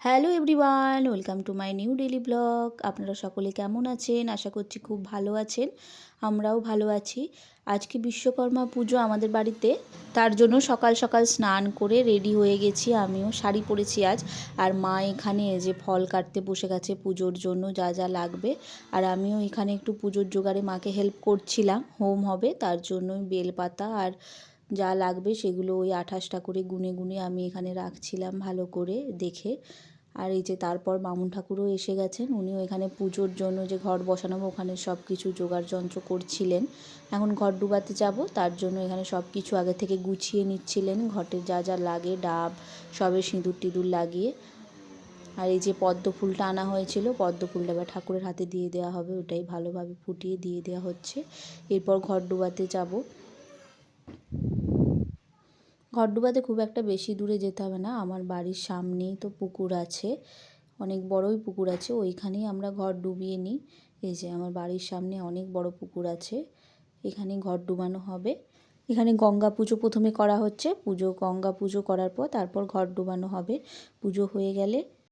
Hello everyone, welcome to my new daily blog. আপনারা সকলে কেমন আছেন? আশা করছি খুব ভালো আছেন। আমরাও ভালো আছি। আজকে বিশ্বকর্মা পুজো আমাদের বাড়িতে, তার জন্য সকাল সকাল স্নান করে রেডি হয়ে গেছি। আমিও শাড়ি পরেছি আজ। আর মা এখানে যে ফল কাটতে বসে গেছে পুজোর জন্য যা যা লাগবে। আর আমিও এখানে একটু পুজোর জোগাড়ে মাকে হেল্প করছিলাম। হোম হবে তার জন্যই বেলপাতা আর যা লাগবে সেগুলো ওই 28টা করে গুনে গুনে আমি এখানে রাখছিলাম ভালো করে দেখে। আর এই যে তারপর বামুন ঠাকুরও এসে গেছেন, উনিও এখানে পুজোর জন্য যে ঘট বসানো ওখানে সব কিছু জোগাড় যন্ত্র করছিলেন। এখন ঘট ডুবাতে যাব, তার জন্য এখানে সব কিছু আগে থেকে গুছিয়ে নিচ্ছিলেন। ঘটের যা যা লাগে, ডাব সবে সিঁদুর টিঁদুর লাগিয়ে। আর এই যে পদ্ম ফুলটা আনা হয়েছিল, পদ্ম ফুলটা এবার ঠাকুরের হাতে দিয়ে দেওয়া হবে, ওটাই ভালোভাবে ফুটিয়ে দিয়ে দেওয়া হচ্ছে। এরপর ঘট ডুবাতে যাব। ঘট ডুবাতে খুব একটা বেশি দূরে যেতে হবে না, আমার বাড়ির সামনেই তো পুকুর আছে, অনেক বড়ই পুকুর আছে, ওইখানেই আমরা ঘট ডুবিয়ে নিই। এই যে আমার বাড়ির সামনে অনেক বড় পুকুর আছে, এখানে ঘট ডুবানো হবে। এখানে গঙ্গা পুজো প্রথমে করা হচ্ছে, গঙ্গা পুজো করার পর তারপর ঘট ডুবানো হবে। পুজো হয়ে গেলে